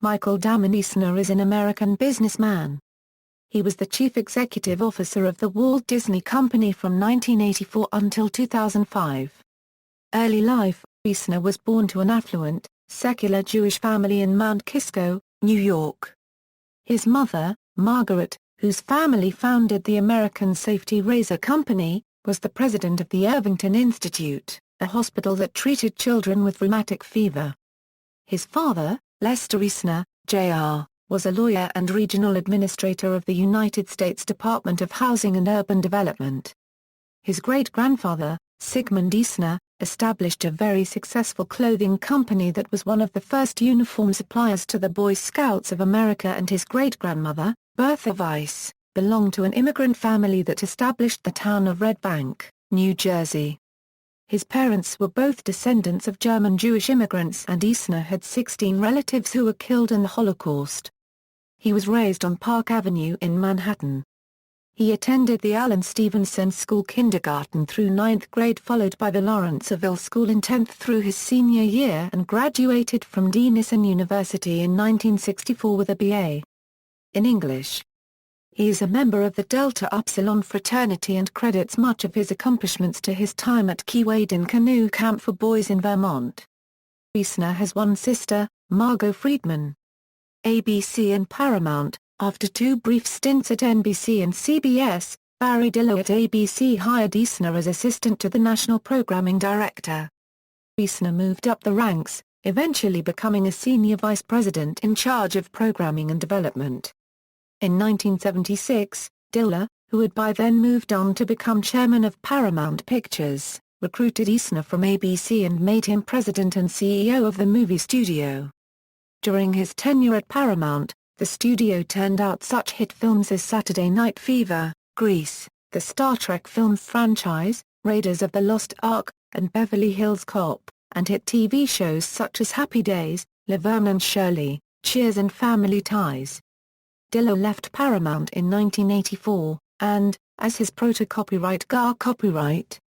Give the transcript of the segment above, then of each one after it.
Michael Dammann Eisner is an American businessman. He was the chief executive officer of the Walt Disney Company from 1984 until 2005. Early life: Eisner was born to an affluent, secular Jewish family in Mount Kisco, New York. His mother, Margaret, whose family founded the American Safety Razor Company, was the president of the Irvington Institute, a hospital that treated children with rheumatic fever. His father, Lester Eisner, Jr., was a lawyer and regional administrator of the United States Department of Housing and Urban Development. His great-grandfather, Sigmund Eisner, established a very successful clothing company that was one of the first uniform suppliers to the Boy Scouts of America, and his great-grandmother, Bertha Weiss, belonged to an immigrant family that established the town of Red Bank, New Jersey. His parents were both descendants of German Jewish immigrants, and Eisner had 16 relatives who were killed in the Holocaust. He was raised on Park Avenue in Manhattan. He attended the Allen Stevenson School kindergarten through 9th grade, followed by the Lawrenceville School in 10th through his senior year, and graduated from Denison University in 1964 with a B.A. in English. He is a member of the Delta Upsilon fraternity and credits much of his accomplishments to his time at Key Wading Canoe Camp for Boys in Vermont. Eisner has one sister, Margot Friedman. ABC and Paramount. After two brief stints at NBC and CBS, Barry Diller at ABC hired Eisner as assistant to the national programming director. Eisner moved up the ranks, eventually becoming a senior vice president in charge of programming and development. In 1976, Diller, who had by then moved on to become chairman of Paramount Pictures, recruited Eisner from ABC and made him president and CEO of the movie studio. During his tenure at Paramount, the studio turned out such hit films as Saturday Night Fever, Grease, the Star Trek film franchise, Raiders of the Lost Ark, and Beverly Hills Cop, and hit TV shows such as Happy Days, Laverne and Shirley, Cheers and Family Ties. Diller left Paramount in 1984, and, as his copyright,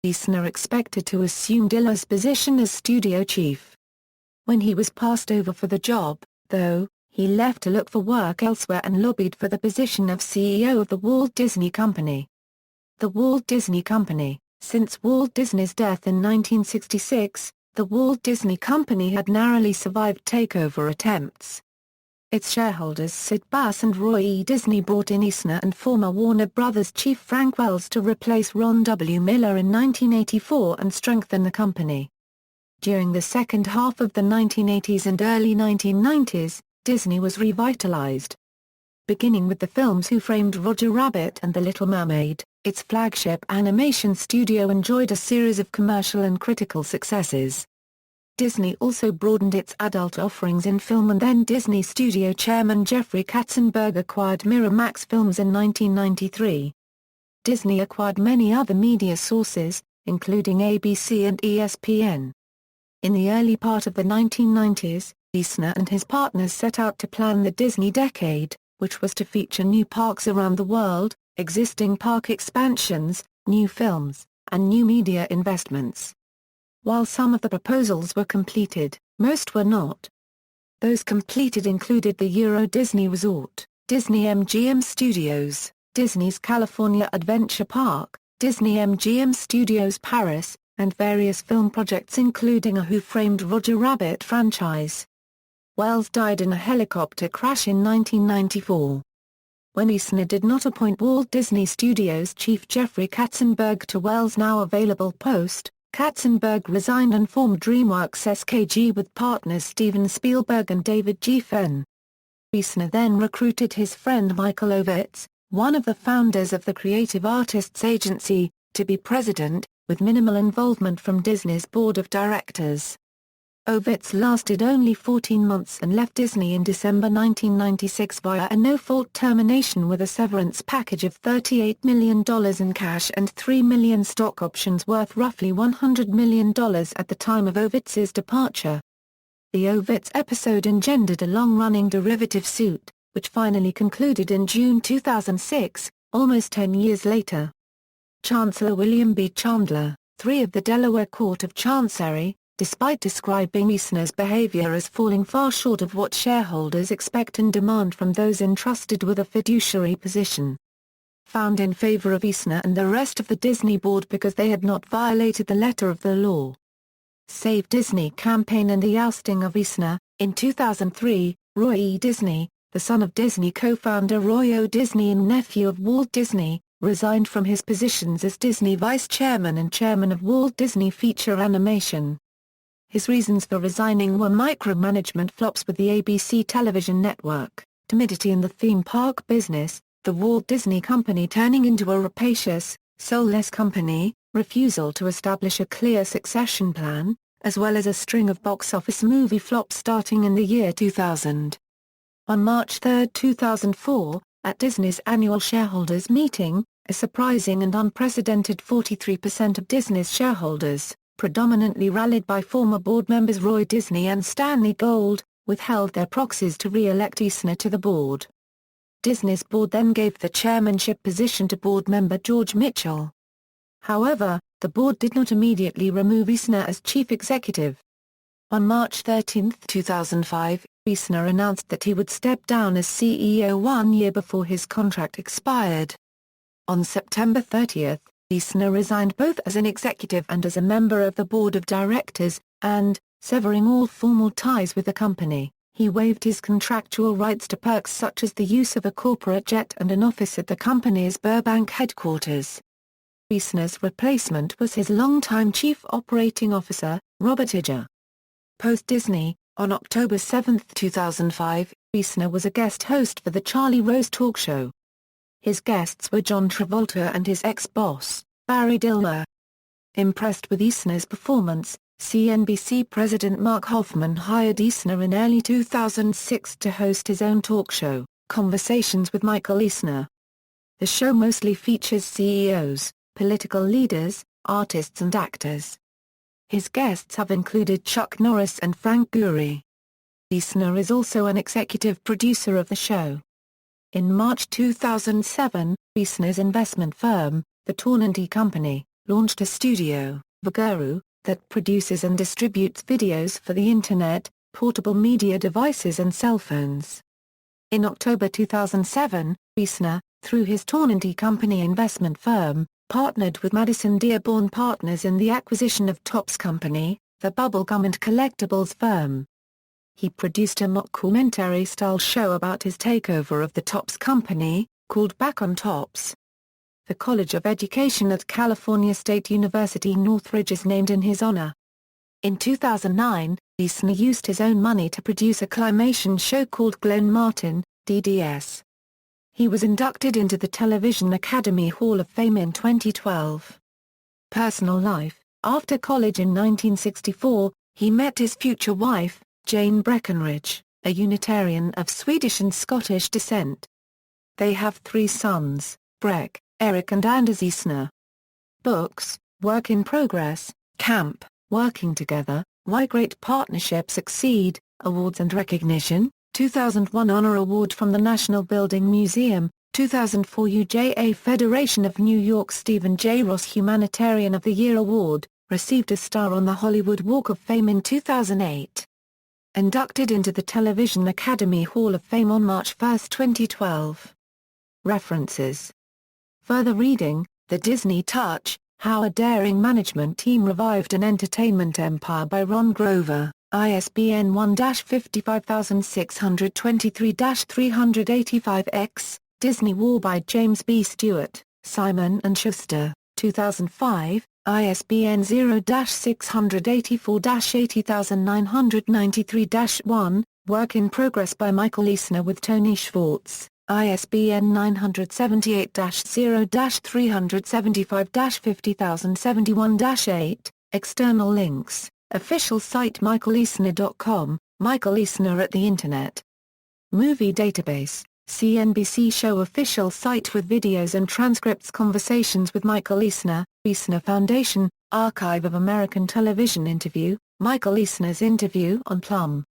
Eisner expected to assume Diller's position as studio chief. When he was passed over for the job, though, he left to look for work elsewhere and lobbied for the position of CEO of the Walt Disney Company. The Walt Disney Company. Since Walt Disney's death in 1966, the Walt Disney Company had narrowly survived takeover attempts. Its shareholders Sid Bass and Roy E. Disney brought in Eisner and former Warner Brothers chief Frank Wells to replace Ron W. Miller in 1984 and strengthen the company. During the second half of the 1980s and early 1990s, Disney was revitalized. Beginning with the films Who Framed Roger Rabbit and The Little Mermaid, its flagship animation studio enjoyed a series of commercial and critical successes. Disney also broadened its adult offerings in film, and then Disney Studio chairman Jeffrey Katzenberg acquired Miramax Films in 1993. Disney acquired many other media sources, including ABC and ESPN. In the early part of the 1990s, Eisner and his partners set out to plan the Disney Decade, which was to feature new parks around the world, existing park expansions, new films, and new media investments. While some of the proposals were completed, most were not. Those completed included the Euro Disney Resort, Disney MGM Studios, Disney's California Adventure Park, Disney MGM Studios Paris, and various film projects including a Who Framed Roger Rabbit franchise. Wells died in a helicopter crash in 1994. When Eisner did not appoint Walt Disney Studios chief Jeffrey Katzenberg to Wells' now available post, Katzenberg resigned and formed DreamWorks SKG with partners Steven Spielberg and David G. Fenn. Eisner then recruited his friend Michael Ovitz, one of the founders of the Creative Artists Agency, to be president, with minimal involvement from Disney's board of directors. Ovitz lasted only 14 months and left Disney in December 1996 via a no-fault termination with a severance package of $38 million in cash and 3 million stock options worth roughly $100 million at the time of Ovitz's departure. The Ovitz episode engendered a long-running derivative suit, which finally concluded in June 2006, almost 10 years later. Chancellor William B. Chandler, III of the Delaware Court of Chancery, despite describing Eisner's behavior as falling far short of what shareholders expect and demand from those entrusted with a fiduciary position. Found in favor of Eisner and the rest of the Disney board because they had not violated the letter of the law. Save Disney campaign and the ousting of Eisner. In 2003, Roy E. Disney, the son of Disney co-founder Roy O. Disney and nephew of Walt Disney, resigned from his positions as Disney vice chairman and chairman of Walt Disney Feature Animation. His reasons for resigning were micromanagement flops with the ABC television network, timidity in the theme park business, the Walt Disney Company turning into a rapacious, soulless company, refusal to establish a clear succession plan, as well as a string of box office movie flops starting in the year 2000. On March 3, 2004, at Disney's annual shareholders meeting, a surprising and unprecedented 43% of Disney's shareholders, predominantly rallied by former board members Roy Disney and Stanley Gold, withheld their proxies to re-elect Eisner to the board. Disney's board then gave the chairmanship position to board member George Mitchell. However, the board did not immediately remove Eisner as chief executive. On March 13, 2005, Eisner announced that he would step down as CEO 1 year before his contract expired. On September 30, Eisner resigned both as an executive and as a member of the board of directors, and, severing all formal ties with the company, he waived his contractual rights to perks such as the use of a corporate jet and an office at the company's Burbank headquarters. Eisner's replacement was his longtime chief operating officer, Robert Iger. Post-Disney, on October 7, 2005, Eisner was a guest host for The Charlie Rose Talk Show. His guests were John Travolta and his ex-boss, Barry Diller. Impressed with Eisner's performance, CNBC President Mark Hoffman hired Eisner in early 2006 to host his own talk show, Conversations with Michael Eisner. The show mostly features CEOs, political leaders, artists and actors. His guests have included Chuck Norris and Frank Gehry. Eisner is also an executive producer of the show. In March 2007, Eisner's investment firm, the Tornante Company, launched a studio, Vagaru, that produces and distributes videos for the Internet, portable media devices and cell phones. In October 2007, Eisner, through his Tornante Company investment firm, partnered with Madison Dearborn Partners in the acquisition of Topps Company, the bubblegum and collectibles firm. He produced a mockumentary-style show about his takeover of the Topps Company, called Back on Topps. The College of Education at California State University Northridge is named in his honor. In 2009, Eisner used his own money to produce a claymation show called Glenn Martin, DDS. He was inducted into the Television Academy Hall of Fame in 2012. Personal life: after college in 1964, he met his future wife, Jane Breckenridge, a Unitarian of Swedish and Scottish descent. They have 3 sons, Breck, Eric and Anders Eisner. Books: Work in Progress, Camp, Working Together, Why Great Partnerships Succeed, Awards and Recognition, 2001 Honor Award from the National Building Museum, 2004 UJA Federation of New York Stephen J. Ross Humanitarian of the Year Award, received a star on the Hollywood Walk of Fame in 2008. Inducted into the Television Academy Hall of Fame on March 1, 2012. References. Further reading: The Disney Touch, How a Daring Management Team Revived an Entertainment Empire by Ron Grover, ISBN 1-55023-385-X, Disney War by James B. Stewart, Simon & Schuster, 2005, ISBN 0-684-80993-1, Work in Progress by Michael Eisner with Tony Schwartz, ISBN 978-0-375-50071-8, External links, official site michaeleisner.com, Michael Eisner at the Internet. Movie Database, CNBC Show official site with videos and transcripts. Conversations with Michael Eisner, Eisner Foundation, Archive of American Television Interview, Michael Eisner's interview on Plum.